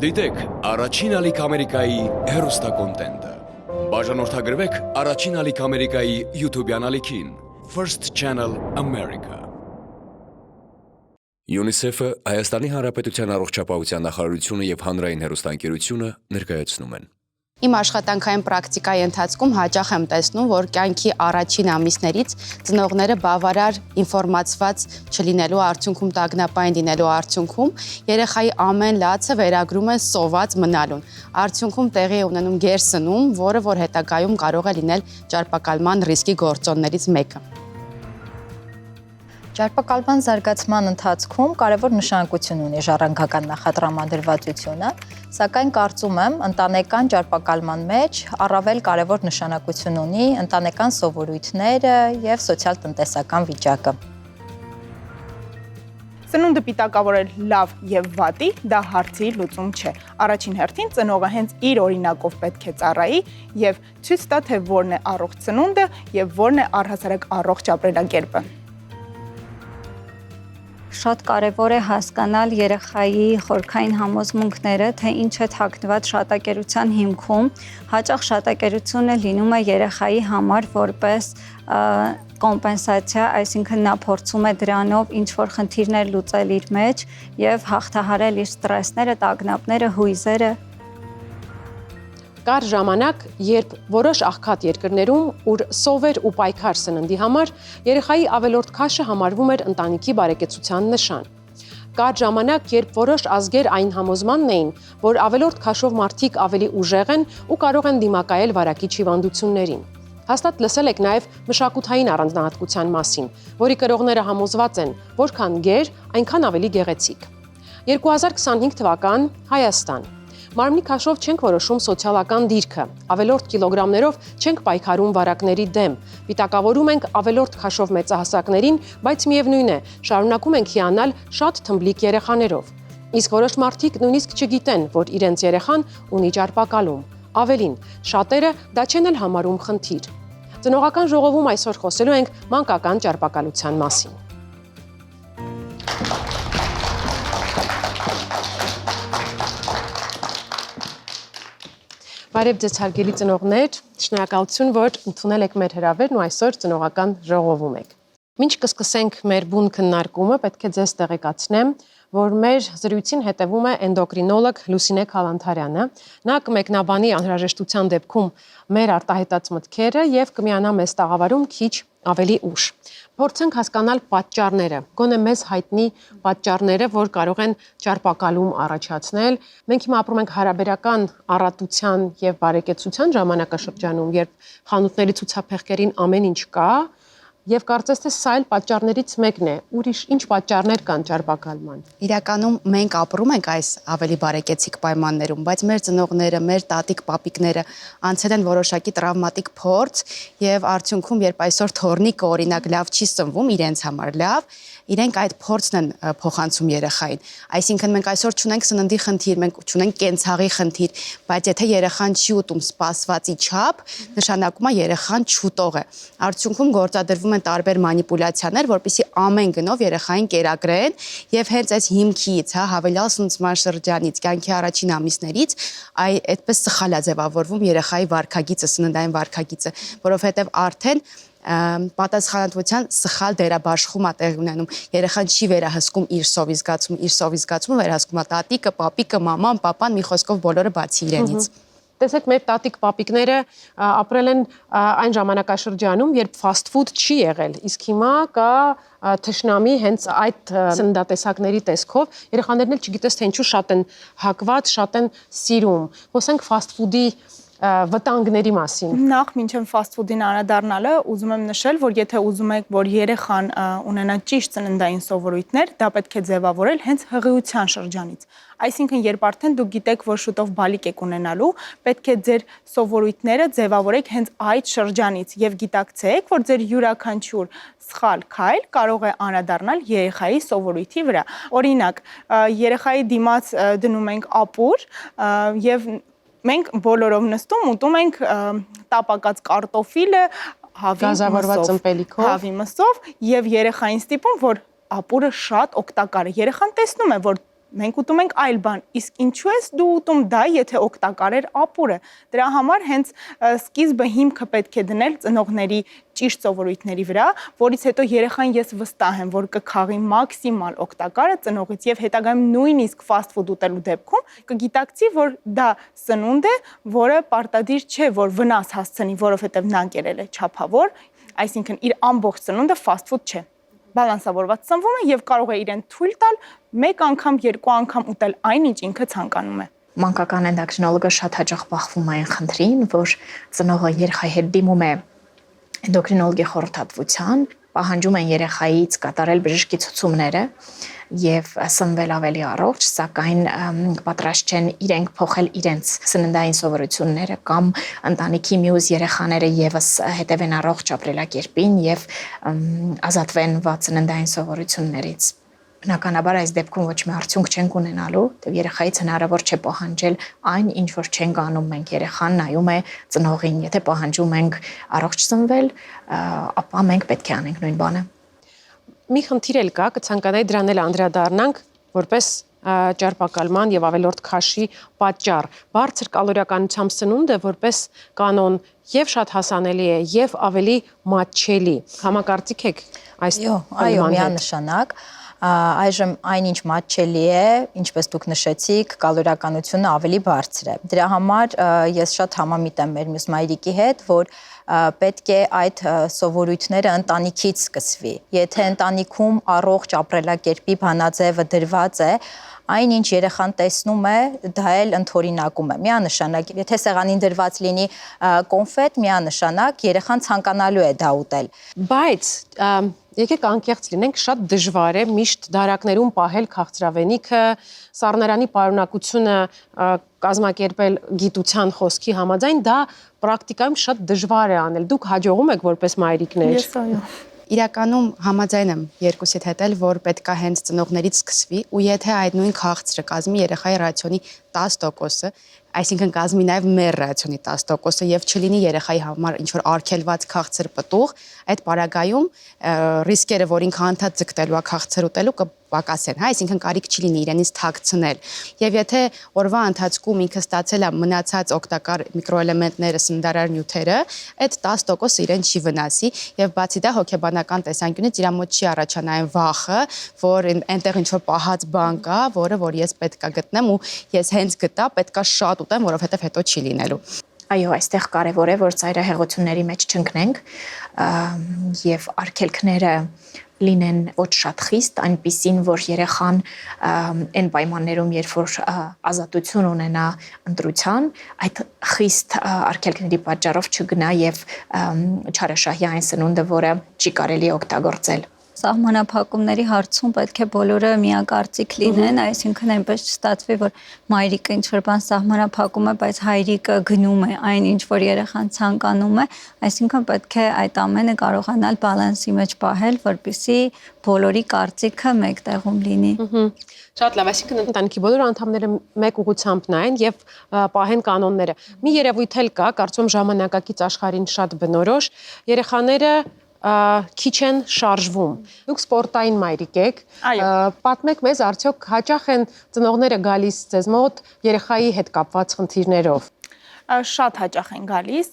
Դիտեք առաջին ալիք Ամերիկայի հեռուստակոնտենտը։ Բաժանորդագրվեք առաջին ալիք Ամերիկայի YouTube-յան ալիքին First Channel America։ UNICEF-ը, Հայաստանի Հանրապետության առողջապահության նախարարությունը եւ Հանրային հեռուստաընկերությունը ներկայացնում են։ Իմ աշխատանքային պրակտիկայի ընթացքում հաճախ եմ տեսնում, որ կյանքի առաջին ամիսներից ծնողները բավարար ինֆորմացված չլինելու արդյունքում, տագնապային լինելու արդյունքում երեխայի ամեն լացը վերագրում են սոված մնալուն։ Արդյունքում տեղի է ունենում գերսնում, որը որ հետագայում կարող է լինել ճարպակալման ռիսկի գործոններից մեկը։ Ճարպակալման զարգացման ընթացքում կարևոր նշանակություն ունի ժառանգական նախատրամադրվածությունը, սակայն կարծում եմ, ընտանեկան ճարպակալման մեջ առավել կարևոր նշանակություն ունի ընտանեկան սովորույթները եւ սոցիալ-տնտեսական վիճակը։ Ծնունդը պիտակավորել լավ եւ վատի դա հարցի լուծում չէ։ Առաջին հերթին ծնողը հենց իր օրինակով պետք է ծառայի եւ ցույց տա, թե որն է առողջ ծնունդը եւ որն է առհասարակ առողջ ապրելակերպը։ Շատ կարևոր է հասկանալ երեխայի խորքային համոզմունքները, թե ինչ է թաքնված շատակերության հիմքում։ Հաճախ շատակերությունը լինում է երեխայի համար որպես կոմպենսացիա, այսինքն նա փորձում է դրանով ինչ-որ խնդիրներ լուծել իր մեջ եւ հաղթահարել իր ստրեսները, տագնապները, հույզերը։ Կար ժամանակ, երբ որոշ աղքատ երկրներում, ուր սովեր ու պայքար սննդի համար, երեխայի ավելորդ քաշը համարվում էր ընտանիքի բարեկեցության նշան։ Կար ժամանակ, երբ որոշ ազգեր այն համոզմանն էին, որ ավելորդ քաշով մարդիկ ավելի ուժեղ են ու կարող են դիմակայել վարակիչ հիվանդություններին։ Հաստատ լսել եք նաև մշակութային առանձնահատկության մասին, որի կրողները համոզված են, որքան գեր, այնքան ավելի գեղեցիկ։ 2025 թվական Հայաստան։ Մարմնի քաշով չենք որոշում սոցիալական դիրքը, ավելորդ կիլոգրամներով չենք պայքարում վարակների դեմ, պիտակավորում ենք ավելորդ քաշով մեծահասակներին, բայց միևնույն է, շարունակում ենք հիանալ շատ թմբլիկ երեխաներով։ Իսկ որոշ մարդիկ նույնիսկ չգիտեն, որ իրենց երեխան ունի ճարպակալում։ Ավելին, շատերը դա չեն էլ համարում խնդիր։ Ծնողական ժողովում այսօր խոսելու ենք մանկական ճարպակալության մասին։ Բարև ձեզ հարգելի ծնողներ, շնորհակալություն, որ ընդունել եք մեր հրավերն ու այսօր ծնողական ժողովում եք։ Մինչ կսկսենք մեր բուն քննարկումը, պետք է ձեզ տեղեկացնեմ, որ մեր զրույցին հետևում է էնդոկրինոլոգ Լուսինե Քալանթարյանը։ Նա կմեկնաբանի անհրաժեշտության դեպքում մեր արտահայտած մտքերը եւ կմիանա մեզ տաղավարում քիչ ավելի ուշ։ Փորձենք հասկանալ պատճառները, գոնե մեզ հայտնի պատճառները, որ կարող են ճարպակալում առաջացնել։ Մենք հիմա ապրում ենք հարաբերական առատության եւ բարեկեցության ժամանակաշրջանում, երբ խանութների ցուցափեղկերին ամեն ինչ կա, եւ կարծես թե սա էլ պատճառներից մեկն է։ Ուրիշ ինչ պատճառներ կան ճարպակալման։ Իրականում մենք ապրում ենք այս ավելի բարեկեցիկ պայմաններում, բայց մեր ծնողները, մեր տատիկ, պապիկները անցել են որոշակի տրավմատիկ փորձ եւ արդյունքում, երբ այսօր թորնիկը օրինակ լավ չի սնվում իրենց համար լավ, իրենք այդ փորձն են փոխանցում երեխային։ Այսինքն մենք այսօր չունենք սննդի խնդիր, մենք չունենք կենցաղի խնդիր, բայց եթե երեխան չի ուտում սպասվածի չափ, նշանակում է երեխան չուտող է։ Արդյունքում գործադրվում են տարբեր մանիպուլյացիաներ, որպեսզի ամեն գնով երեխային կերակրեն եւ հենց այս հիմքից, հավելյալ սնուցման շրջանից, կյանքի առաջին ամիսներից այդպես սխալ է ձևավորվում երեխայի վարքագիծը, սննդային վարքագիծը, որովհետեւ արդեն պատասխանատվության սխալ դերաբաշխում է տեղի ունենում։ Երեխան չի վերահսկում իր սովի զգացումը վերահսկում է տատիկը, պապիկը, մաման, պապան, մի խոսքով բոլորը բացի իրենից։ Տեսեք, մեր տատիկ պապիկները ապրել են այն ժամանակաշրջանում, երբ fast food չի եղել, իսկ հիմա կա թշնամի հենց այդ սննդատեսակների տեսքով, երեխաներն էլ չգիտես թե ինչու շատ են հակված, շատ են սիրում։ Խոսենք fast food-ի վտանգների մասին։ Նախ մինչև fast food-ին անդրադառնալը, ուզում եմ նշել, որ եթե ուզում եք, որ երեխան ունենա ճիշտ ծննդային սովորույթներ, դա պետք է ձևավորել հենց հղիության շրջանից։ Այսինքն, երբ արդեն դուք գիտեք, որ շուտով բալիկ եք ունենալու, պետք է ձեր սովորույթները ձևավորեք հենց այդ շրջանից եւ գիտակցեք, որ ձեր յուրաքանչյուր սխալ քայլ կարող է անդրադառնալ երեխայի սովորույթի վրա։ Օրինակ, երեխայի դիմաց դնում ենք ապուր եւ մենք բոլորով նստում ուտում ենք տապակած կարտոֆիլը հավի մսով եւ երեխային ստիպում, որ ապուրը շատ օգտակար է։ Երեխան տեսնում է, որ մենք ուտում ենք այլ բան, իսկ ինչու ես դու ուտում դա, եթե օգտակար էր ապուրը։ Դրա համար հենց սկիզբը հիմքը պետք է դնել ծնողների ճիշտ սովորույթների վրա, որից հետո երեխան ես վստահ եմ, որ կքաղի մաքսիմալ օգտակարը ծնողից եւ հետագայում նույնիսկ ֆաստ ֆուդ ուտելու դեպքում կգիտակցի, որ դա սնունդ է, որը պարտադիր չէ, որ վնաս հասցնի, որովհետեւ նա կերել է չափավոր, այսինքն իր ամբողջ սնունդը ֆաստ ֆուդ չէ։ Բալանսավորված սնվում է եւ կարող է իրեն թույլ տալ մեկ անգամ, երկու անգամ ուտել այն, ինչ ինքը ցանկանում է։ Մանկական էնդոկրինոլոգը շատ հաճախ բախվում է այն խնդրին, որ ծնողը երեխայի հետ դիմում է էնդոկրինոլոգի խորհրդատվության, պահանջում են երեխայից կատարել բժշկի ցուցումները եւ սնվել ավելի առողջ, սակայն պատրաստ չեն իրենք փոխել իրենց սննդային սովորությունները կամ ընտանիքի մյուս երեխաները եւս հետևեն առողջ ապրելակերպին եւ ազատվեն վատ սննդային սովորություններից։ Բնականաբար այս դեպքում ոչ մի արդյունք չենք ունենալու, դեպ երեխայից հնարավոր չէ պահանջել այն, ինչ որ չենք անում մենք, երեխան նայում է ծնողին, եթե պահանջում ենք առողջ սնվել, ապա մենք պետք է անենք նույն բանը։ Մի խնդիր էլ կա, կցանկանայի դրան էլ անդրադառնանք, որպես ճարպակալման եւ ավելորդ քաշի պատճառ։ Բարձր կալորիականությամբ սնունդը որպես կանոն եւ շատ հասանելի է եւ ավելի մատչելի։ Համակարծիք եք այս այո, միանշանակ։ Այժմ այնինչ մատչելի է, ինչպես դուք նշեցիք, կալորիականությունը ավելի բարձր է։ Դրա համար ես շատ համամիտ եմ մեր մյուս մայրիկի հետ, որ պետք է այդ սովորույթները ընտանիքից սկսվի։ Եթե ընտանիքում առողջ ապրելակերպի բանաձևը դրված է, այնինչ երեխան տեսնում է, դա էլ ընդօրինակում է։ Միանշանակ, եթե սեղանին դրված լինի կոնֆետ, միանշանակ երեխան ցանկանալու է դա ուտել։ Բայց եկեք անկեղծ լինենք, շատ դժվար է միշտ դարակներում պահել քաղցրավենիքը, սառնարանի պարունակությունը կազմակերպել գիտության խոսքի համաձայն, դա պրակտիկայում շատ դժվար է անել։ Դուք հաջողում եք որպես մայրիկներ։ Ես այո։ Իրականում համաձայն եմ երկուսիդ հետ էլ, որ պետքա հենց ծնողներից սկսվի ու եթե այդ նույն քաղցրը կազմի երեխայի ռացիոնի 10%-ը, այսինքն կազմի նաև մեր ռացիոնի 10%-ը եւ չլինի երեխայի համար ինչ որ արգելված քաղցր պտուղ, այդ պարագայում ռիսկերը, որ ինքը անդադ ձգտելու է քաղցր ուտելու կպակասեն, հա, այսինքն կարիք չի լինի իրենից թաքցնել։ Եվ եթե օրվա ընթացքում ինքը ստացել է մնացած օգտակար միկրոէլեմենտները, սննդարար նյութերը, այդ 10%-ը իրեն չի վնասի եւ բացի դա հոգեբանական տեսանկյունից իր մոտ չի առաջանա այն վախը, որ այնտեղ ինչ որ պահած բան կա, որ ես պետքա գտնեմ ու ես հենց գտա, պետքա շատ ուտեմ, որովհետեւ հետո չի լինելու։ Այո, այստեղ կարևոր է, որ ծայրահեղությունների մեջ չընկնենք եւ արգելքները լինեն ոչ շատ խիստ, այնպիսին, որ երեխան այն պայմաններում, երբ որ ազատություն ունենա ընտրության, այդ խիստ արգելքների պատճառով չգնա եւ չարաշահի այն սնունդը, որը չի կարելի օգտագործել։ Սահմանափակումների հարցում պետք է բոլորը միակարծիք լինեն, այսինքն այնպես չստացվի, որ մայրիկը ինչ-որ բան սահմանափակում է, բայց հայրիկը գնում է այն, ինչ որ երեխան ցանկանում է, այսինքն պետք է այդ ամենը կարողանալ բալանսի մեջ պահել, որպեսզի բոլորի կարծիքը մեկ տեղում լինի։ Շատ լավ, այսինքն ընտանիքի բոլոր անդամները մեկ ուղղությամբ նայեն եւ պահեն կանոնները։ Մի երևույթ էլ կա, կարծում ժամանակակից աշխարհին շատ բնորոշ, երեխաները քիչ են շարժվում։ Դուք սպորտային մայրիկ եք, պատմեք մեզ, արդյոք հաճախ են ծնողները գալիս ձեզ մոտ երեխայի հետ կապված խնդիրներով։ Շատ հաճախ են գալիս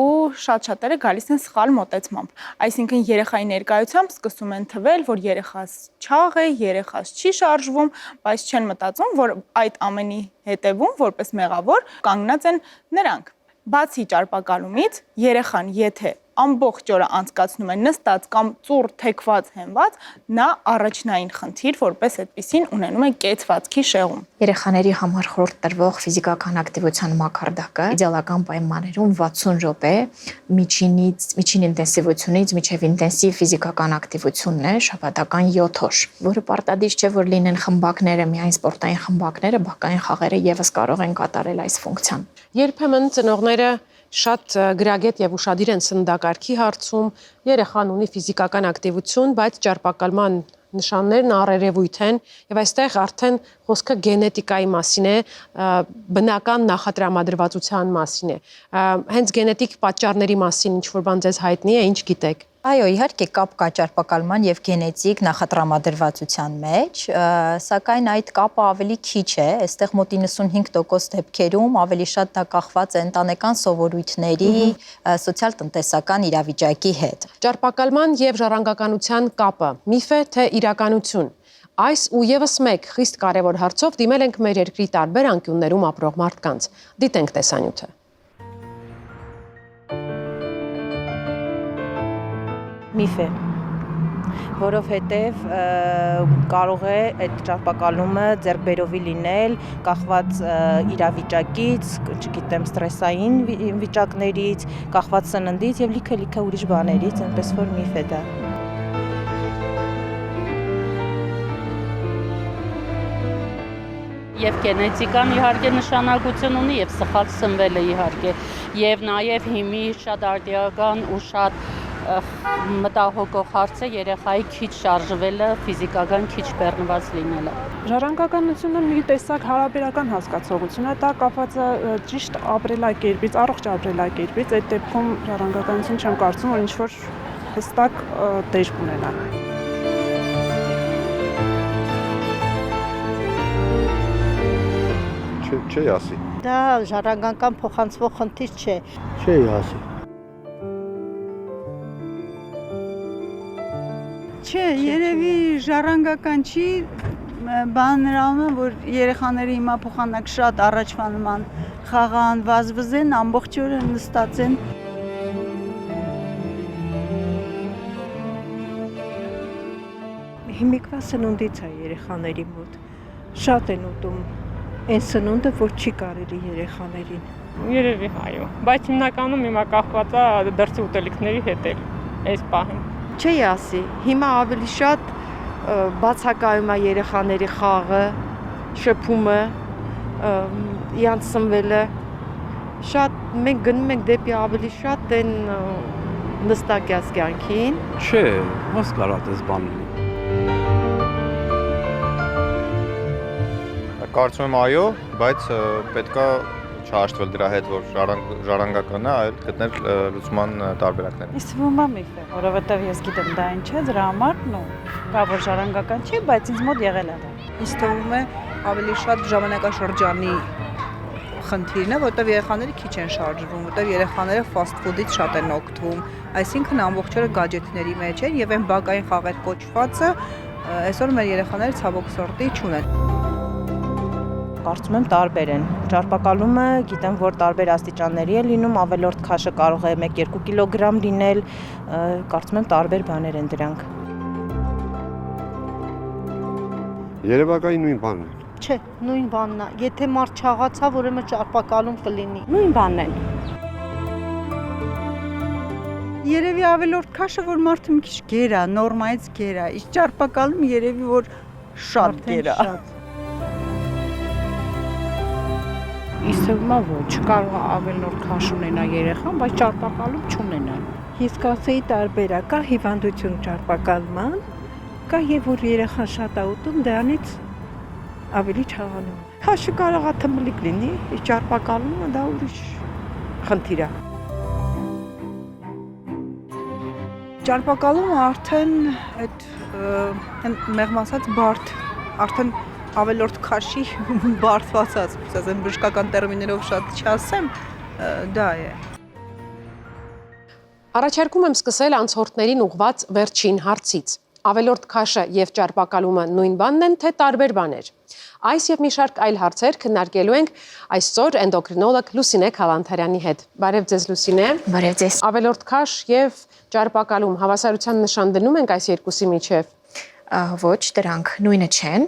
ու շատ-շատերը գալիս են սխալ մոտեցմամբ։ Այսինքն երեխայի ներկայությամբ սկսում են թվել, որ երեխաս չաղ է, երեխաս չի շարժվում, բայց չեն մտածում, որ այդ ամենի հետևում, որպես մեղավոր, կանգնած են նրանք։ Բացի ճարպակալումից, երեխան եթե ամբողջ օրը անցկացնում է նստած կամ ծուռ թեքված հենված, նա առաջնային խնդիր, որպես այդպիսին ունենում է կեցվածքի շեղում։ Երեխաների համար խորհուրդ տրվող ֆիզիկական ակտիվության մակարդակը իդեալական պայմաններում 60 րոպե միջին ինտենսիվությունից մինչև ինտենսիվ ֆիզիկական ակտիվությունն է շաբաթական 7 օր, որը պարտադիր չէ, որ լինեն խմբակները, միայն սպորտային խմբակները, բակային խաղերը եւս կարող են կատարել այս ֆունկցիան։ Երբեմն ծնողները շատ գրագետ եւ ուշադիր են սննդակարգի հարցում, երեխան ունի ֆիզիկական ակտիվություն, բայց ճարպակալման նշաններն առերևույթ են եւ այստեղ արդեն խոսքը գենետիկայի մասին է, բնական նախատրամադրվածության մասին է։ Հենց գենետիկ պատճառների մասին ինչ որ բան ձեզ հայտնի է, ինչ գիտեք։ Այո, իհարկե կապ կա ճարպակալման եւ գենետիկ նախատրամադրվածության մեջ, սակայն այդ կապը ավելի քիչ է, այստեղ մոտ 95% դեպքերում ավելի շատ դա կախված է ընտանեկան սովորույթների, սոցիալ-տնտեսական իրավիճակի հետ։ Ճարպակալման եւ ժառանգականության կապը միֆ է թե իրականություն։ Այս ու եւս մեկ խիստ կարեւոր հարցով դիմել ենք մեր երկրի տարբեր անկյուններում ապրող մարդկանց։ Դիտենք տեսանյութը։ Միֆ է, որովհետև կարող է այդ ճարպակալումը ձեռքբերովի լինել, կախված իրավիճակից, չգիտեմ, ստրեսային վիճակներից, կախված սննդից եւ լիքը ուրիշ բաներից, այնպես որ միֆ է դա։ Եվ գենետիկան իհարկե նշանակություն ունի եւ սխալ սնվելը իհարկե եւ նաեւ հիմի շատ արդիական ու շատ մտահոգող հարց է երեխայի քիչ շարժվելը, ֆիզիկական քիչ բեռնված լինելը։ Ժառանգականությունը մի տեսակ հարաբերական հասկացողություն է, դա կապված է ճիշտ ապրելակերպից, առողջ ապրելակերպից, այդ դեպքում ժառանգականություն չեմ կարծում, որ ինչ-որ հստակ դեր կունենա։ Չի ասի։ Դա ժառանգական փոխանցվող խնդիր չէ։ Չի ասի։ Չէ, երևի ժառանգական չի, բան նրանում է, որ երեխաները հիմա փոխանակ շատ առաջվա նման խաղան, վազվզեն, ամբողջ օրը նստած են։ Հիմիկվա սնունդից է երեխաների մոտ։ Շատ են ուտում այն սնունդը, որ չի կարելի երեխաներին։ Երևի այո, բայց հիմնականում հիմա կախված է դրսի ուտելիքների հետ էլ այս պահին։ Չի ասի, հիմա ավելի շատ բացակայում է երեխաների խաղը, շփումը, իրանց սնվելը, շատ մենք գնում ենք դեպի ավելի շատ են նստակյաց կյանքին։ Չէ, ոնց կարա դες բան լինի։ Կարծում եմ այո, բայց պետքա չհաշտվել դրա հետ, որ ժառանգական է, այլ գտնել լուծման տարբերակներ։ Իսկ թվում է միֆ է, որովհետև ես գիտեմ դա ինչ է, դրա համար կա որ ժառանգական չի, բայց ինձ մոտ եղել է դա։ Ինձ թվում է ավելի շատ ժամանակաշրջանի խնդիրն է, որտեղ երեխաները քիչ են շարժվում, որտեղ երեխաները fast food-ից շատ են օգտվում, այսինքն ամբողջ օրը գadgetների մեջ են եւ այն բակային խաղեր կոչվածը այսօր մեր երեխաները ցավոք սորտի չունեն։ Կարծում եմ տարբեր են։ Ճարպակալումը գիտեմ, որ տարբեր աստիճանների է լինում, ավելորդ քաշը կարող է 1-2 կիլոգրամ լինել, կարծում եմ տարբեր բաներ են դրանք։ Երևակայի նույն բանն է։ Չէ, նույն բանն է։ Եթե մարդ չաղացա, ուրեմն ճարպակալում կլինի։ Նույն բանն է։ Երևի ավելորդ քաշը, որ մարդը մի քիչ գեր է, նորմայից գեր է, իսկ ճարպակալում երևի որ շատ գեր է։ Ինձ թվում է ոչ, կարող է ավելորդ քաշ ունենա երեխան, բայց ճարպակալում չունենա։ Ես կասեի տարբեր, կա հիվանդություն ճարպակալման, կա եւ որ երեխան շատ է ուտում, դրանից ավելի չաղանում։ Քաշը կարող է թմլիկ լինի, իսկ ճարպակալումը դա ուրիշ խնդիր է։ Ճարպակալումը արդեն այդ մեղմ ասած բարդ, արդեն ավելորդ քաշի բարդվածած, ասեմ բժշկական տերմիներով շատ չասեմ, դա է։ Առաջարկում եմ սկսել անցորդներին ուղված վերջին հարցից։ Ավելորդ քաշը եւ ճարպակալումը նույն բանն են, թե տարբեր բաներ։ Այս եւ մի շարք այլ հարցեր քննարկելու ենք այսօր էնդոկրինոլոգ Լուսինե Քալանթարյանի հետ։ Բարև ձեզ Լուսինե։ Բարև ձեզ։ Ավելորդ քաշ եւ ճարպակալում հավասարության նշան դնում ենք այս երկուսի միջև։ Ոչ, դրանք նույնը չեն։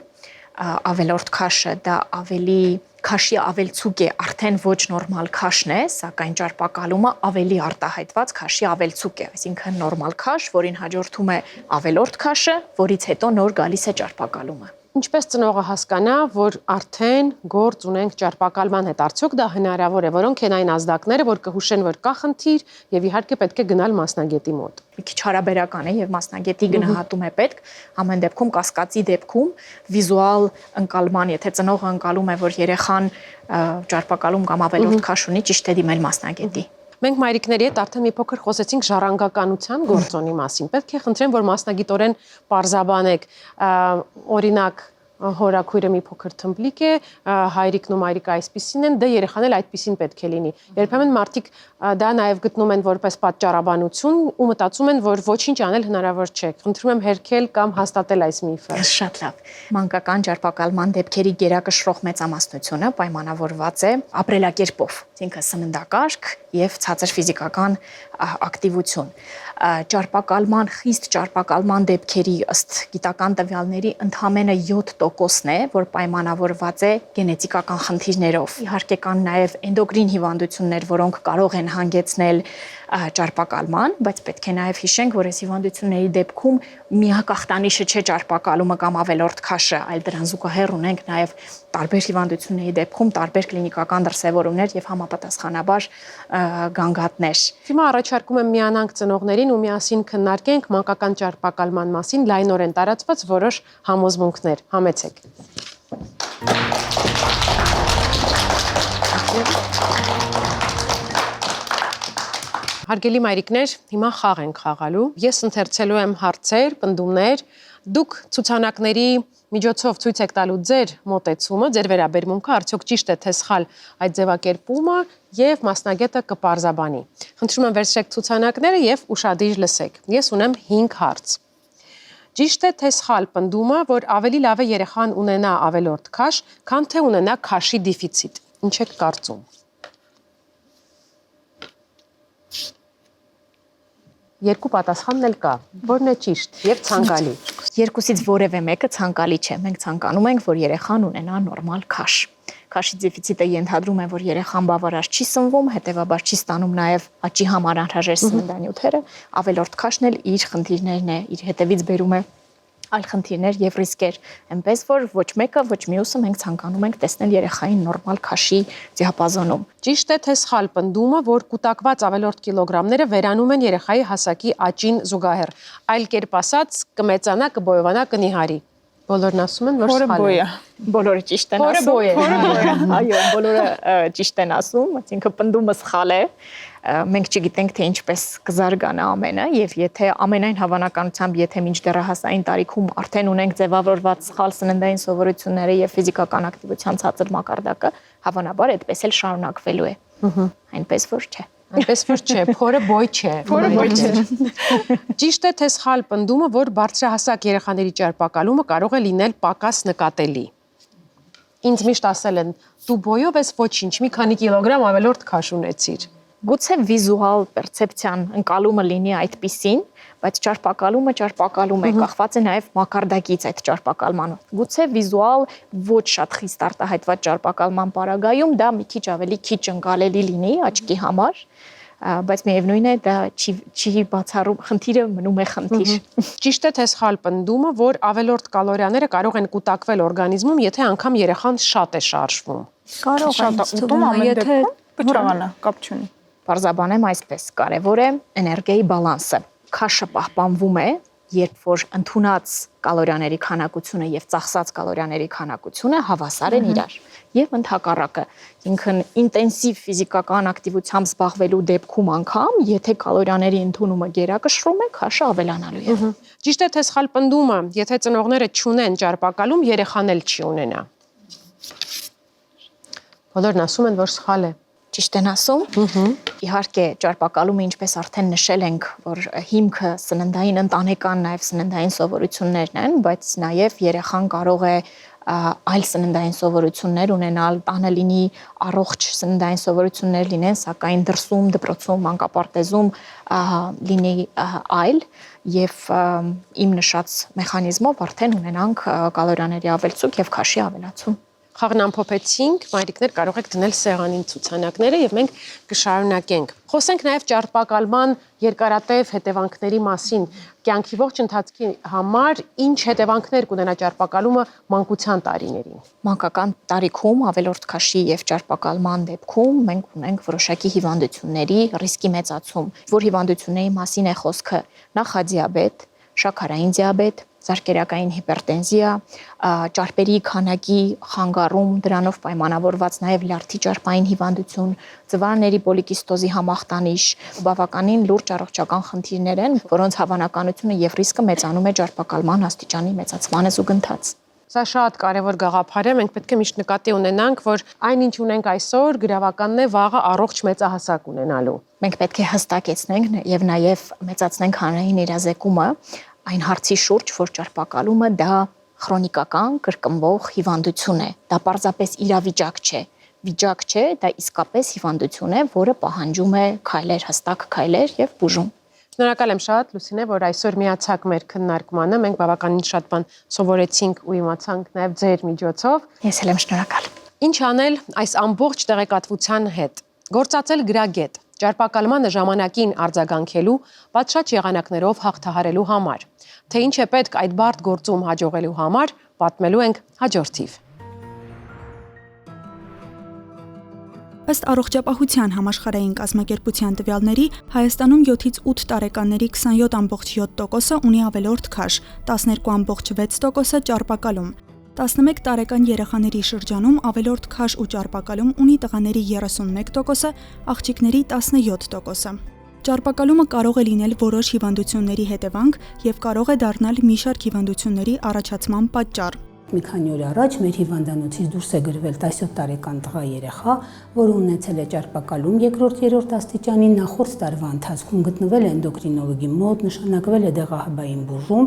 Ավելորդ քաշը դա ավելի քաշի ավելցուկ է, արդեն ոչ նորմալ քաշն է, սակայն ճարպակալումը ավելի արտահայտված քաշի ավելցուկ է, այսինքն նորմալ քաշ, որին հաջորդում է ավելորդ քաշը, որից հետո նոր գալիս է ճարպակալումը։ Ինչպես ծնողը հասկանա, որ արդեն գործ ունենք ճարպակալման հետ, արդյոք դա հնարավոր է, որոնք են այն ազդակները, որ կհուշեն, որ կա խնդիր եւ իհարկե պետք է գնալ մասնագետի մոտ։ Մի քիչ հարաբերական է եւ մասնագետի գնահատում է պետք, ամեն դեպքում կասկածի դեպքում վիզուալ ընկալման, եթե ծնողը ընկալում է, որ երեխան ճարպակալում կամ ավելորդ քաշ ունի, ճիշտ է դիմել մասնագետի։ Մենք մայրիկների հետ արդեն մի փոքր խոսեցինք ժառանգականության գործոնի մասին։ Պետք է խնդրեմ, որ մասնագիտորեն պարզաբանեք, օրինակ հորաքույրը մի փոքր թմբլիկ է, հայրիկն ու մայրիկը այսպիսին են, դե երեխան էլ այդպիսին պետք է լինի։ Երբեմն մարդիկ դա նաև գտնում են որպես պատճառաբանություն ու մտածում են, որ ոչինչ անել հնարավոր չէ։ Խնդրում եմ հերքել կամ հաստատել այս միֆը։ Շատ լավ։ Մանկական ճարպակալման դեպքերի գերակշռող մեծամասնությունը պայմանավորված է ապրելակերպով, այսինքն սննդակարգ եւ ցածր ֆիզիկական ակտիվություն։ Ճարպակալման խիստ ճարպակալման դեպքերի ըստ գիտական տվյալների ընդամենը 7%-ն է, որ պայմանավորված է գենետիկական խնդիրներով։ Իհարկե կան նաև էնդոկրին հիվանդություններ, որոնք կարող են հանգեցնել ճարպակալման, բայց պետք է նաև հիշենք, որ այս հիվանդությունների դեպքում միակախտանիշը չէ ճարպակալումը կամ ավելորդ քաշը, այլ դրան զուգահեռ ունենք նաև տարբեր հիվանդությունների դեպքում տարբեր կլինիկական դրսևորումներ եւ համապատասխանաբար գանգատներ։ Հիմա առաջարկում եմ միանանք ծնողներին ու միասին քննարկենք մանկական ճարպակալման մասին լայնորեն տարածված որոշ համոզմունքներ։ Համեցեք։ Հարգելի մայրիկներ, հիմա խաղ ենք խաղալու։ Ես ընթերցելու եմ հարցեր, պնդումներ, դուք ցուցանակների միջոցով ցույց եք տալու ձեր մոտեցումը, ձեր վերաբերմունքը, արդյոք ճիշտ է թե սխալ այդ ձևակերպումը եւ մասնագետը կպարզաբանի։ Խնդրում եմ վերցրեք ցուցանակները եւ ուշադիր լսեք։ Ես ունեմ 5 հարց։ Ճիշտ է թե սխալ պնդումը, որ ավելի լավ է երեխան ունենա ավելորդ քաշ, քան թե ունենա քաշի դեֆիցիտ։ Ինչ եք կարծում։ Երկու պատասխանն էլ կա, որն է ճիշտ եւ ցանկալի։ Երկուսից որևէ մեկը ցանկալի չէ։ Մենք ցանկանում ենք, որ երեխան ունենա նորմալ քաշ։ Քաշի դեֆիցիտը ենթադրում է, որ երեխան բավարար չի սնվում, հետեւաբար չի ստանում նաեւ աճի համար անհրաժեշտ սննդանյութերը, ավելորդ քաշն էլ իր խնդիրներն է, իր հետևից բերում է այլ խնդիրներ եւ ռիսկեր, այնպես որ ոչ մեկը, ոչ մյուսը մենք ցանկանում ենք տեսնել երեխային նորմալ քաշի դիապազոնում։ Ճիշտ է թե սխալ պնդումը, որ կուտակված ավելորդ կիլոգրամները վերանում են երեխայի հասակի աճին զուգահեռ, այլ կերպ ասած կմեծանա, կբոյովանա, կնիհարի։ Բոլորն ասում են, որ սխալ է։ Բոլորը ճիշտ են ասում։ Այո, բոլորը ճիշտ են ասում, այսինքն պնդումը սխալ է։ Մենք չգիտենք, թե ինչպես կզարգանա ամենը եւ եթե ամենայն հավանականությամբ եթե մինչդեռահասային տարիքում արդեն ունենք ձևավորված սխալ սննդային սովորությունները եւ ֆիզիկական ակտիվության ցածր մակարդակը, հավանաբար այդպես էլ շարունակվելու է։ Այնպես որ չէ։ Այնպես որ չէ, փորը բոյ չէ։ Փորը բոյ չէ։ Ճիշտ է թե սխալ պնդումը, որ բարձրահասակ երեխաների ճարպակալումը կարող է լինել պակաս նկատելի։ Ինձ միշտ ասել են, դու բոյով ես ոչինչ, մի քանի կիլոգրամ ավելորդ քաշ ունեցիր։ Գուցե վիզուալ պերցեպցիան ընկալումը լինի այդպիսին, բայց ճարպակալումը ճարպակալում է, կախված է նաև մակարդակից այդ ճարպակալմանը։ Գուցե վիզուալ ոչ շատ խիստ արտահայտված ճարպակալման պարագայում դա մի քիչ ավելի քիչ ընկալելի լինի աչքի համար, բայց միևնույն է դա չի բացառում, խնդիրը մնում է խնդիր։ Ճիշտ է թե սխալ պնդումը, որ ավելորդ կալորիաները կարող են կուտակվել օրգանիզմում, եթե անգամ երեխան շատ է շարժվում։ Կարող է թվում, եթե փչաղանա, կապ չունի։ Պարզաբանեմ այսպես, կարևոր է էներգիայի բալանսը։ Քաշը պահպանվում է, երբ որ ընդունած կալորիաների քանակությունը եւ ծախսած կալորիաների քանակությունը հավասար են իրար։ Եվ ընդհակառակը, ինքն ինտենսիվ ֆիզիկական ակտիվությամբ զբաղվելու դեպքում անգամ, եթե կալորիաների ընդունումը գերակշռում է, քաշը ավելանալու է։ Ճիշտ է թե սխալ պնդումը, եթե ծնողները չունեն ճարպակալում, երեխան էլ չի ունենա։ Բոլորն ասում են, որ սխալ է։ Ճիշտ են ասում։ Իհարկե, ճարպակալումը, ինչպես արդեն նշել ենք, որ հիմքը սննդային ընտանեկան նաև սննդային սովորություններն են, բայց նաև երեխան կարող է այլ սննդային սովորություններ ունենալ, տանը լինի առողջ սննդային սովորություններ լինեն, սակայն դրսում, դպրոցում, մանկապարտեզում լինի այլ եւ իմ նշած մեխանիզմով արդեն ունենանք կալորիաների ավելցուկ եւ քաշի ավելացում։ Խաղն ամփոփեցինք, մայրիկներ կարող եք դնել սեղանին ցուցանակները եւ մենք կշարունակենք։ Խոսենք նաեւ ճարպակալման երկարատև հետևանքների մասին։ Կյանքի ողջ ընթացքի համար ինչ հետևանքներ կունենա ճարպակալումը մանկության տարիներին։ Մանկական տարիքում ավելորդ քաշի եւ ճարպակալման դեպքում մենք ունենք որոշակի հիվանդությունների ռիսկի մեծացում, որ հիվանդությունների մասին է խոսքը՝ նախադիաբետ, շաքարային դիաբետ, սարկերակային հիպերտենզիա, ճարպերի քանակի խանգարում, դրանով պայմանավորված նաև լյարդի ճարպային հիվանդություն, ծվարների պոլիկիստոզի համախտանիշ, բավականին լուրջ առողջական խնդիրներ են, որոնց հավանականությունը եւ ռիսկը մեծանում է ճարպակալման աստիճանի մեծացմանը զուգընթաց։ Սա շատ կարևոր գաղափար է, մենք պետք է միշտ նկատի ունենանք, որ այնինչ ունենք այսօր, գրավականն է վաղը առողջ մեծահասակ ունենալու։ Մենք պետք է հստակեցնենք եւ նաեւ մեծացնենք հանրային իրազեկումը այն հարցի շուրջ, որ ճարպակալումը դա քրոնիկական կրկնվող հիվանդություն է։ Դա պարզապես իրավիճակ չէ։ Վիճակ չէ, դա իսկապես հիվանդություն է, որը պահանջում է քայլեր, հստակ քայլեր եւ բուժում։ Շնորհակալ եմ շատ, Լուսինե, որ այսօր միացաք մեր քննարկմանը, մենք բավականին շատ բան սովորեցինք ու իմացանք նաև ձեր միջոցով։ Ես էլ եմ շնորհակալ։ Ինչ անել այս ամբողջ տեղեկատվության հետ։ Գործածել գրագետ, ճարպակալմանը ժամանակին արձագանքելու, պատշաճ եղանակներով հաղթահարելու համար։ Թե ինչ է պետք այդ բարդ գործում հաջողելու համար, պատմելու ենք հաջորդ թիվ։ Ըստ առողջապահության համաշխարհային կազմակերպության տվյալների, Հայաստանում 7-ից 8 տարեկանների 27.7%-ը ունի ավելորդ քաշ, 12.6%-ը ճարպակալում։ 11 տարեկան երեխաների շրջանում ավելորդ քաշ ու ճարպակալում ունի տղաների 31%-ը, աղջիկների 17%-ը։ Ճարպակալումը կարող է լինել որոշ հիվանդությունների հետևանք եւ կարող է դառնալ մի շարք հիվանդությունների առաջացման պատճառ։ Մի քանի օր առաջ մեր հիվանդանոցից դուրս է գրվել 17 տարեկան տղա երեխա, որը ունեցել է ճարպակալում երկրորդ-երրորդ աստիճանի, նախորդ տարվա ընթացքում գտնվել է էնդոկրինոլոգի մոտ, նշանակվել է դեղահաբային բուժում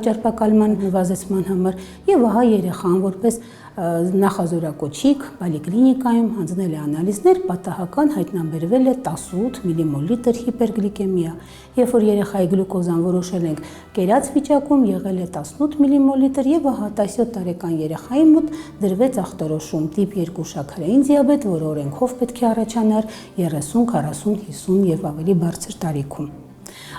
ճարպակալման նվազեցման համար եւ ահա երեխան որպես նախազորակոչիկ պոլիկլինիկայում հանձնել է անալիզներ, պատահական հայտնաբերվել է 18 միլիմոլիտր հիպերգլիկեմիա։ Երբ որ երեխայի գլյուկոզան որոշել ենք կերած վիճակում, եղել է 18 միլիմոլիտր եւ ահա 17 տարեկան երեխայի մոտ դրվեց ախտորոշում տիպ 2 շաքարային դիաբետ, որը օրենքով պետք է առաջանար 30, 40, 50 եւ ավելի բարձր տարիքում։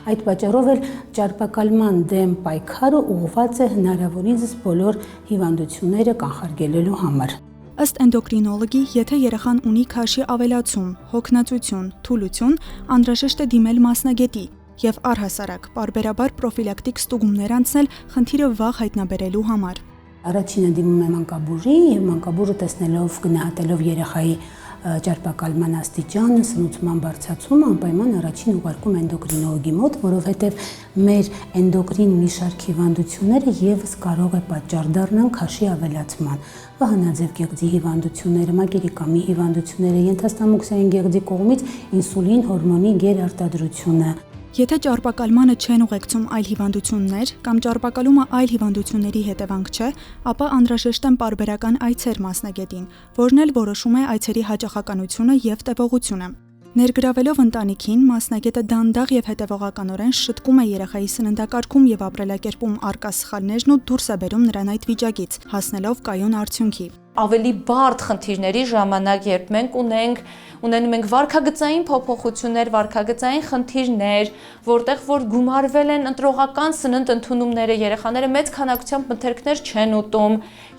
Այդ պատճառով էլ ճարպակալման դեմ պայքարը ուղղված է հնարավորինս բոլոր հիվանդությունները կանխարգելելու համար։ Ըստ էնդոկրինոլոգի, եթե երեխան ունի քաշի ավելացում, հոգնածություն, թուլություն, անհրաժեշտ է դիմել մասնագետի եւ առհասարակ պարբերաբար պրոֆիլակտիկ ստուգումներ անցնել խնդիրը վաղ հայտնաբերելու համար։ Առաջինը դիմում է մանկաբույժի եւ մանկաբույժը տեսնելով, գնահատելով երեխայի ճարպակալման աստիճանը, սնուցման բարձրացումը անպայման առաջին ուղարկում էնդոկրինոլոգի մոտ, որովհետև մեր էնդոկրին մի շարք հիվանդությունները եւս կարող է պատճառ դառնան քաշի ավելացման։ Վահանաձև գեղձի հիվանդությունները, մակերիկամի հիվանդությունները, ենթաստամոքսային գեղձի կողմից ինսուլին հորմոնի գերարտադրությունը։ Եթե ճարպակալմանը չեն ուղեկցում այլ հիվանդություններ կամ ճարպակալումը այլ հիվանդությունների հետևանք չէ, ապա անհրաժեշտ են պարբերական այցեր մասնագետին, որն էլ որոշում է այցերի հաճախականությունը եւ տևողությունը։ Ներգրավելով ընտանիքին, մասնագետը դանդաղ եւ հետևողականորեն շտկում է երեխայի սննդակարգում եւ ապրելակերպում առկա սխալներն ու դուրս է բերում նրան այդ վիճակից, հասնելով կայուն արդյունքի։ Ավելի բարդ խնդիրների ժամանակ, երբ մենք ունենում ենք վարքագծային փոփոխություններ, վարքագծային խնդիրներ, որտեղ որ գումարվել են ընտրողական սննդ ընդունումները, երեխաները մեծ քանակությամբ մթերքներ չեն ուտում,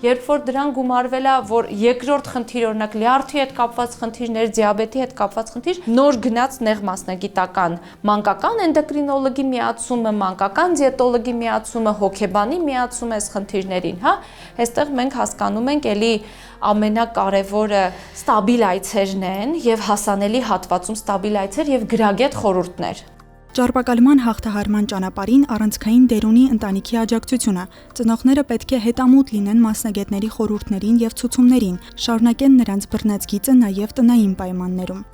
երբ որ դրան գումարվել է, որ երկրորդ խնդիր, օրինակ լյարդի հետ կապված խնդիրներ, դիաբետի հետ կապված խնդիր, նոր գնաց նեղ մասնագիտական մանկական էնդոկրինոլոգի միացումը, մանկական դիետոլոգի միացումը, հոգեբանի միացումը այս խնդիրներին, հա, այստեղ մենք հասկանում ենք էլի ամենակարևորը ստաբիլ այցերն են եւ հասանելի հատվածում ստաբիլ այցեր եւ գրագետ խորհուրդներ։ Ճարպակալման հաղթահարման ճանապարհին առանցքային դեր ունի ընտանիքի աջակցությունը։ Ծնողները պետք է հետամուտ լինեն մասնագետների խորհուրդներին եւ ցուցումներին, շարունակեն նրանց բռնածգիծը նաեւ տնային պայմաններում։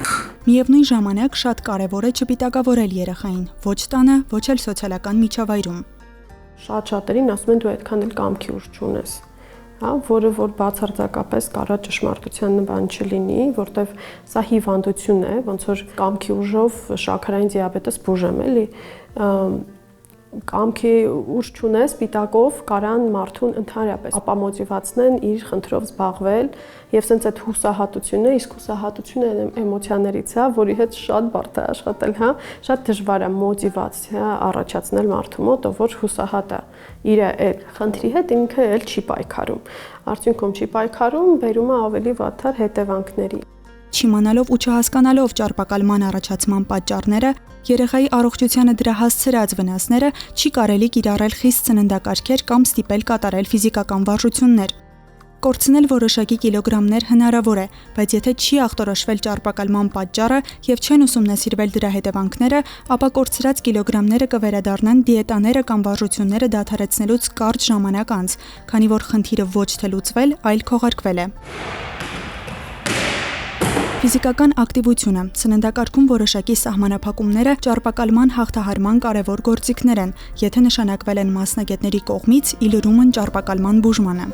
Միևնույն ժամանակ շատ կարևոր է չպիտակավորել երեխային, ոչ տանը, ոչ էլ սոցիալական միջավայրում։ Շատ-շատերին ասում են դու այդքան էլ կամքի ուժ չունես, հա, որը որ բացարձակապես կարա ճշմարտության բան չլինի, որտեվ սա հիվանդություն է, ոնց որ կամքի ուժով շաքարային դիաբետս բուժեմ, էլի, կամքի ուժ չունես, պիտակով կարան մարդուն ընդհանրապես ապա մոտիվացնեն իր խնդրով զբաղվել եւ սենց այդ հուսահատությունը, իսկ հուսահատությունը էմոցիաներից է, որի հետ շատ բարդ է աշխատել, հա, շատ դժվար է մոտիվացիա առաջացնել մարդու մոտ, ով որ հուսահատ է իր այդ խնդրի հետ, ինքը էլ չի պայքարում։ Արդյունքում չի պայքարում, բերում է ավելի վատար հետևանքների։ Չիմանալով ու չհասկանալով ճարպակալման առաջացման պատճառները, երեխայի առողջությանը դրա հասցրած վնասները, չի կարելի կիրառել խիստ սննդակարգեր կամ ստիպել կատարել ֆիզիկական վարժություններ։ Կորցնել որոշակի կիլոգրամներ հնարավոր է, բայց եթե չի ախտորոշվել ճարպակալման պատճառը եւ չեն ուսումնասիրվել դրա հետևանքները, ապա կորցրած կիլոգրամները կվերադառնան դիետաները կամ վարժությունները դադարեցնելուց կարճ ժամանակ անց, քանի որ խնդիրը ոչ թե լուծվել, այլ քողարկվել է։ Ֆիզիկական ակտիվությունը, սննդակարգում որոշակի սահմանափակումները ճարպակալման հաղթահարման կարևոր գործիքներ են, եթե նշանակվել են մասնագետների կողմից, ի լրումն ճարպակալման բուժմանը։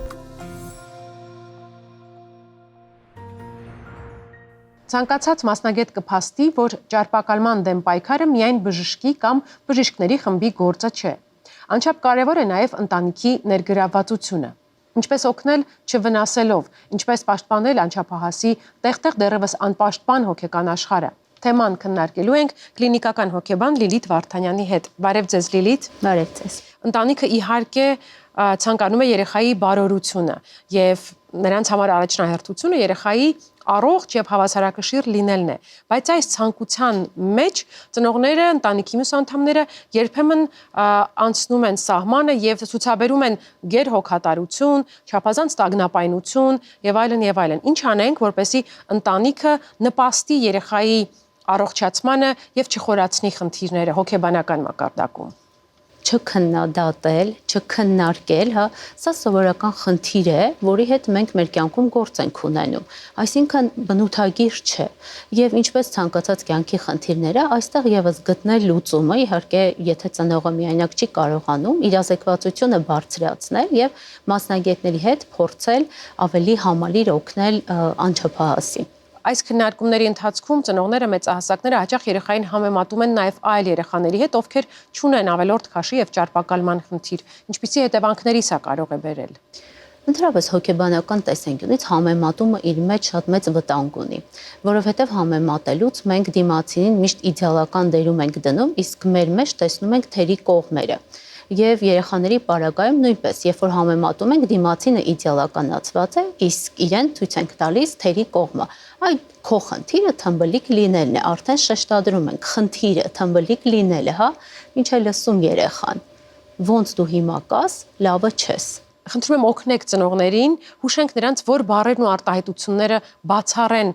Ցանկացած մասնագետ կփաստի, որ ճարպակալման դեմ պայքարը միայն բժշկի կամ բժիշկների խմբի գործը չէ։ Անչափ կարևոր է նաև ընտանիքի ներգրավվածությունը։ Ինչպես օգնել չվնասելով, ինչպես պաշտպանել անչափահասի տեղ-տեղ դեռևս անպաշտպան հոգեկան աշխարհը։ Թեման քննարկելու ենք կլինիկական հոգեբան Լիլիթ Վարդանյանի հետ։ Բարև ձեզ, Լիլիթ։ Բարև ձեզ։ Ընտանիքը իհարկե ցանկանում է երեխայի բարօրությունը եւ նրանց համար առաջնահերթությունը երեխայի առողջ եւ հավասարակշիռ լինելն է, բայց այս ցանկության մեջ ծնողները, ընտանիքի մյուս անդամները երբեմն անցնում են սահմանը եւ ցուցաբերում են գերհոգատարություն, չափազանց տագնապայնություն եւ այլն եւ այլն։ Ինչ անենք, որպեսզի ընտանիքը նպաստի երեխայի առողջացմանը եւ չխորացնի խնդիրները հոգեբանական մակարդակում։ Չքննադատել, չքննարկել, սա սովորական խնդիր է, որի հետ մենք մեր կյանքում գործ ենք ունենում։ Այսինքն բնութագիր չէ։ Եվ ինչպես ցանկացած կյանքի խնդիրները, այստեղ եւս գտնել լուծումը, իհարկե, եթե ծնողը միայնակ չի կարողանում, իրազեկվածությունը բարձրացնել եւ մասնագետների հետ փորձել ավելի համալիր օգնել անչափահասին։ Այս քննարկումների ընթացքում ծնողները մեծահասակները հաճախ երեխային համեմատում են նաև այլ երեխաների հետ, ովքեր չունեն ավելորդ քաշի եւ ճարպակալման խնդիր։ Ինչպիսի հետևանքների սա կարող է բերել։ Ընդհանրապես հոգեբանական տեսանկյունից համեմատումը իր մեջ շատ մեծ վտանգ ունի, որովհետև համեմատելուց մենք դիմացինին միշտ իդեալական դերում ենք դնում, իսկ մեր մեջ տեսնում ենք թերի կողմերը։ Եվ երեխաների պարագայում նույնպես, երբ որ համեմատում ենք, դիմացինը իդեալականացված է, իսկ իրեն ցույց ենք տալիս թերի կողմը։ Այդ քո խնդիրը թմբլիկ լինելն է, արդեն շեշտադրում ենք, խնդիրը թմբլիկ լինելը, հա, ինչ է լսում երեխան։ Ոնց դու հիմա կաս, լավը չես։ Խնդրում եմ օգնեք ծնողներին, հուշենք նրանց, որ բառերն ու արտահայտությունները բացառեն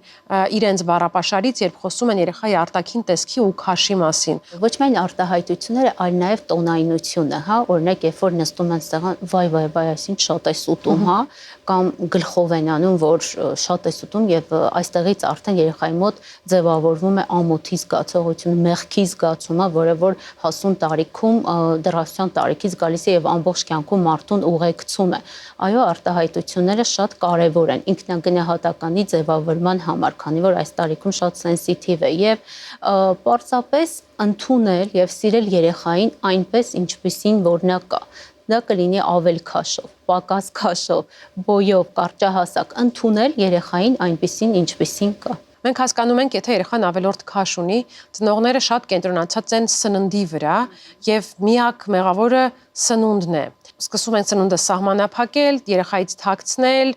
իրենց բառապաշարից, երբ խոսում են երեխայի արտաքին տեսքի ու քաշի մասին։ Ոչ միայն արտահայտությունները, այլ նաև տոնայնությունը, հա, օրինակ, երբ որ նստում են սեղան, վայ, այսինչ շատ է ուտում, հա, կամ գլխով են անում, որ շատ է ուտում եւ այստեղից արդեն երեխայի մոտ ձևավորվում է ամոթի զգացողություն, մեղքի զգացումը, որը որ հասուն տարիքում, դեռահասության տարիքից գալիս է եւ ամբողջ կյանքում մարդուն ուղեկցում է։ Այո, արտահայտությունները շատ կարևոր են ինքնագնահատականի ձևավորման համար, քանի որ այս տարիքում շատ սենսիտիվ է եւ պարզապես ընդունել եւ սիրել երեխային այնպես, ինչպիսին որ նա կա։ Դա կլինի ավել քաշով, պակաս քաշով, բոյով, կարճահասակ, ընդունել երեխային այնպիսին, ինչպիսին կա։ Մենք հասկանում ենք, եթե երեխան ավելորդ քաշ ունի, ծնողները շատ կենտրոնացած են սննդի վրա եւ միակ մեղավորը սնունդն է։ Սկսում են սնունդը սահմանափակել, երեխայից թաքցնել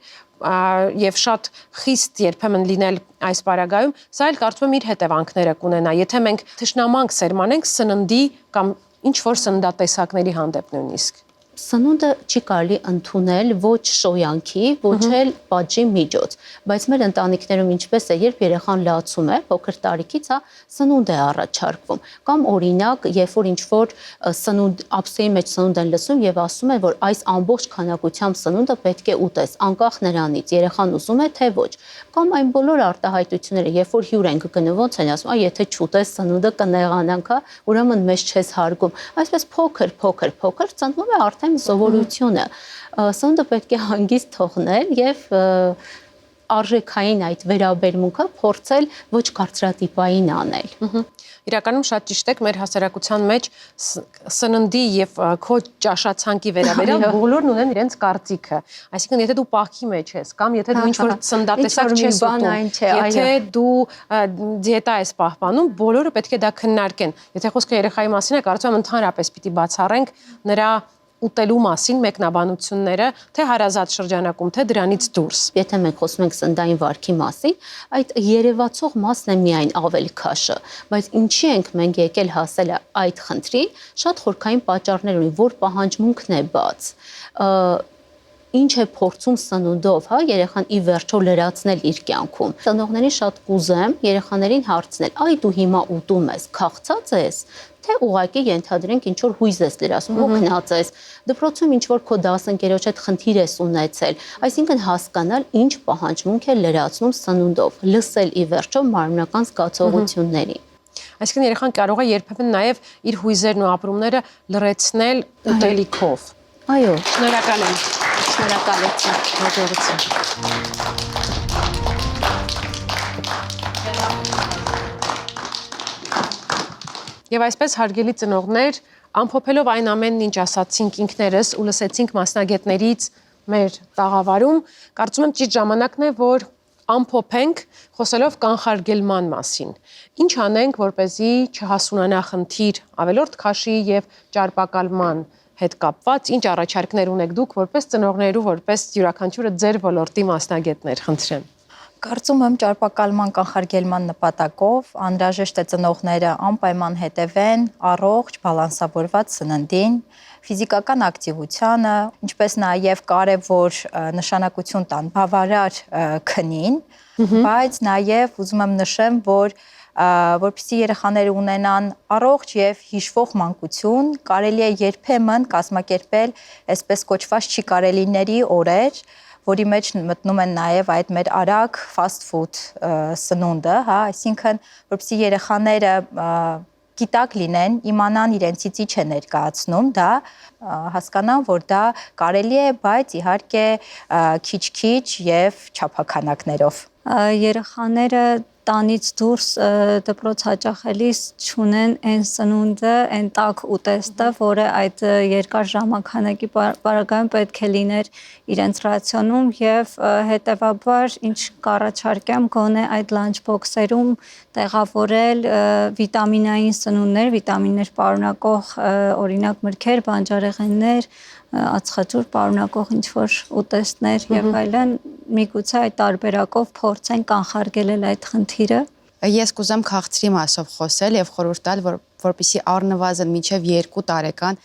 եւ շատ խիստ երբեմն լինել այս պարագայում, սա էլ կարծում եմ իր հետևանքները կունենա, եթե մենք թշնամանք սերմանենք սննդի կամ ինչ որ սննդատեսակների հանդեպ նույնիսկ։ Սնունդը չի կարելի ընդունել ոչ շոյանքի, ոչ էլ պատժի միջոց, բայց մեր ընտանիքներում ինչպես է, երբ երեխան լացում է, փոքր տարիքից, հա, սնունդ է առաջարկվում, կամ օրինակ, երբ որ ինչ-որ սնունդ, ափսեի մեջ սնունդ են լսում եւ ասում են, որ այս ամբողջ քանակությամբ սնունդը պետք է ուտես, անկախ նրանից, երեխան ուզում է թե ոչ, կամ այն բոլոր արտահայտությունները, երբ որ հյուր ենք գնում, ոնց են ասում, եթե չուտես սնունդը կնեղանանք, հա, ուրեմն մեզ չես հարգում, այսպես փոքր ծնվում է արդեն սովորությունը, սնունդը պետք է հանգիստ թողնել եւ արժեքային այդ վերաբերմունքը փորձել ոչ կարծրատիպային անել։ Իրականում շատ ճիշտ եք, մեր հասարակության մեջ սննդի եւ քո ճաշացանկի վերաբերյալ բոլորն ունեն իրենց կարծիքը։ Այսինքն, եթե դու պահքի մեջ ես կամ եթե դու ինչ-որ սննդատեսակ չես ուտում, եթե դու դիետա ես պահպանում, բոլորը պետք է դա քննարկեն։ Եթե խոսքը երեխայի մասին է, կարծում եմ ընդհանրապես պիտի բացառենք նրա ուտելու մասին մեկնաբանությունները, թե հարազատ շրջանակում, թե դրանից դուրս։ Եթե մենք խոսում ենք սննդային վարքի մասին, այդ երևացող մասն է միայն ավել քաշը, բայց ինչի ենք մենք եկել հասել այդ խնդրին, շատ խորքային պատճառներ ունի, որ պահանջմունքն է բաց։ Ինչ է փորձում սնունդով, երեխան ի վերջո լրացնել իր կյանքում։ Ծնողներին շատ կուզեմ երեխաներին հարցնել. «Այ դու հիմա ուտում ես, քաղցած ես, թե ուղղակի ենթադրենք ինչ որ հույզ ես լրացում, հոգնած ես, դպրոցում ինչ որ քո դասընկերոջ հետ խնդիր ես ունեցել»։ Այսինքն հասկանալ ինչ պահանջմունք է լրացնում սնունդով, լսել ի վերջո մարմնական զգացողություններին։ Այսինքն երեխան կարող է երբեմն նաև իր հույզերն ու ապրումները լրացնել ուտելիքով։ Այո, շնորհակալ եմ։ Շնորհակալություն, հաջողություն։ Եվ այսպես հարգելի ծնողներ, ամփոփելով այն ամենն, ինչ ասացինք ինքներս ու լսեցինք մասնագետներից մեր տաղավարում, կարծում եմ ճիշտ ժամանակն է, որ ամփոփենք խոսելով կանխարգելման մասին։ Ինչ անենք, որպեսզի չհասունանա խնդիր ավելորդ քաշի եւ ճարպակալման հետ կապված, ինչ առաջարկներ ունեք դուք որպես ծնողներ ու որպես յուրաքանչյուրը ձեր ոլորտի մասնագետներ, խնդրեմ։ Կարծում եմ ճարպակալման կանխարգելման նպատակով անհրաժեշտ է ծնողները անպայման հետևեն առողջ, բալանսավորված սննդին, ֆիզիկական ակտիվությանը, ինչպես նաև կարևոր նշանակություն տան բավարար քնին, բայց նաև ուզում եմ նշեմ, որ որպեսզի երեխաները ունենան առողջ եւ հիշվող մանկություն, կարելի է երբեմն կազմակերպել այսպես կոչված չի կարելիների օրեր, որի մեջ մտնում են նաև այդ մեր արագ fast food սնունդը, այսինքն որպեսզի երեխաները գիտակ լինեն, իմանան իրենցից ինչ է ներկայացնում, դա հասկանան, որ դա կարելի է, բայց իհարկե քիչ-քիչ եւ չափականակներով։ Երեխաները տանից դուրս դպրոց հաճախելիս չունեն այն սնունդը, այն տաք ուտեստը, որը այդ երկար ժամանակի պարագայում պետք է լիներ իրենց ռացիոնում եւ հետեւաբար ինչ կառաջարկեմ գոնե այդ լանչ բոքսերում տեղավորել վիտամինային սնունդներ, վիտամիններ պարունակող օրինակ մրգեր, բանջարեղեններ, ածխաջուր պարունակող ինչ-որ ուտեստներ եւ այլն, միգուցե այդ տարբերակով փորձեն կանխարգելել այդ խնդիրը։ Ես կուզեմ քաղցրի մասով խոսել եւ խորհուրդ տալ, որպեսզի առնվազն մինչեւ 2 տարեկան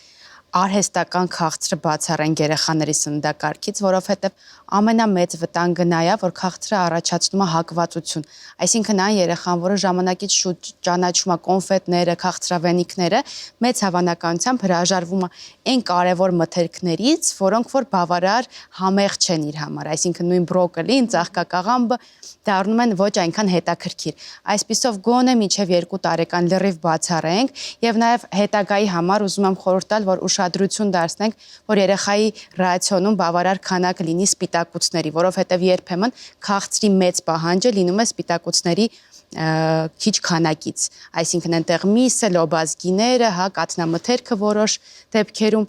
արհեստական քաղցրը բացառեն երեխաների սննդակարգից, որովհետև ամենամեծ վտանգը նա է, որ քաղցրը առաջացնում է հակվածություն։ Այսինքն այն երեխան, որը ժամանակից շուտ ճանաչում է կոնֆետները, քաղցրավենիքները, մեծ հավանականությամբ հրաժարվում է այն կարևոր մթերքներից, որոնք որ բավարար համեղ չեն իր համար։ Այսինքն նույն բրոկոլին, ծաղկակաղամբը դառնում են ոչ այնքան հետաքրքիր։ Այսպիսով գոնե մինչև 2 տարեկան լրիվ բացառենք եւ նաեւ հետագայի համար ուզում եմ խորհուրդ տալ, որ ուշադրություն դարձնենք, որ երեխայի ռացիոնում բավարար քանակ լինի սպիտակուցների, որովհետև երբեմն քաղցրի մեծ պահանջը լինում է սպիտակուցների քիչ քանակից, այսինքն այնտեղ միսը, լոբազգիները, կաթնամթերքը որոշ դեպքերում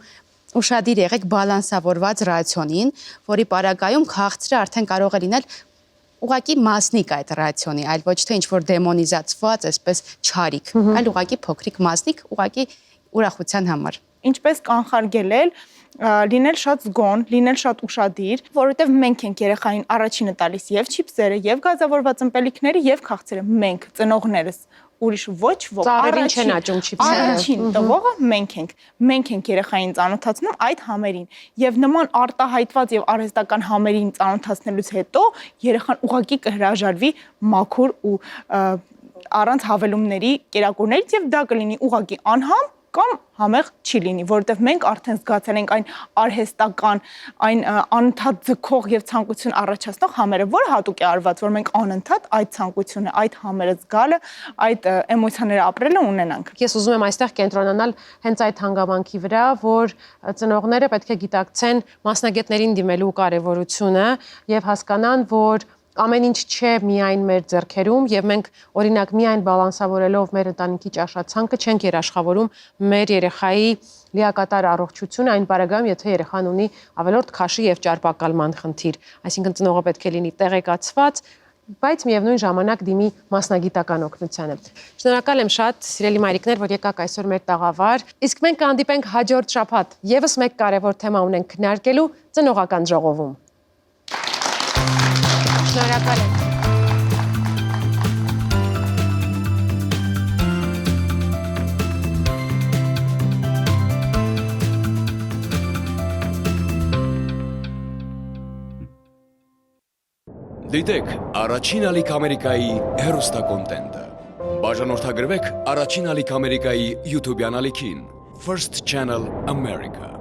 ուշադիր եղեք բալանսավորված ռացիոնին, որի պարագայում քաղցրը արդեն կարող է լինել ուղղակի մասնիկ այդ ռացիոնի, այլ ոչ թե ինչ-որ դեմոնիզացված, այսպես չարիք, այլ ուղղակի փոքրիկ մասնիկ, ուղղակի ուրախության համար։ Ինչպես կանխարգելել, լինել շատ զգոն, լինել շատ ուշադիր, որովհետև մենք ենք երեխային առաջինը տալիս եւ չիպսերը, եւ գազավորված ըմպելիքները, եւ քաղցրը, մենք ծնողներս, ուրիշ ոչ ոք, առաջին տվողը մենք ենք երեխային ծանոթացնում այդ համերին եւ նման արտահայտված եւ արհեստական համերին ծանոթացնելուց հետո երեխան ուղղակի կհրաժարվի մաքուր ու առանց հավելումների կերակուրներից եւ դա կլինի ուղղակի անհամ կամ համեղ չի լինի, որովհետև մենք արդեն զգացել ենք այն արհեստական, այն անընդհատ ձգող եւ ցանկություն առաջացնող համերը, որը հատուկ է արված, որ մենք անընդհատ այդ ցանկությունը, այդ համերը զգալը, այդ էմոցիաները ապրելը ունենանք։ Ես ուզում եմ այստեղ կենտրոնանալ հենց այդ հանգամանքի վրա, որ ծնողները պետք է գիտակցեն մասնագետներին դիմելու կարևորությունը եւ հասկանան, որ ամեն ինչ չէ միայն մեր ձեռքերում եւ մենք օրինակ միայն բալանսավորելով մեր ընտանիքի ճաշացանկը չենք երաշխավորում մեր երեխայի լիակատար առողջությունը այն պարագայում, եթե երեխան ունի ավելորդ քաշի եւ ճարպակալման խնդիր, այսինքն ծնողը պետք է լինի տեղեկացված, բայց միևնույն ժամանակ դիմի մասնագիտական օգնությանը։ Շնորհակալ եմ շատ, սիրելի մայրիկներ, որ եկաք այսօր մեր տաղավար։ Իսկ մենք կհանդիպենք հաջորդ շաբաթ եւս մեկ կարևոր թեմա ունենք քննարկելու ծնողական ժողովում։ Շնորհակալ եմ։ Դիտեք առաջին ալիք Ամերիկայի հեռուստակոնտենտը։ Բաժանորդագրվեք առաջին ալիք Ամերիկայի YouTube-յան ալիքին First Channel America։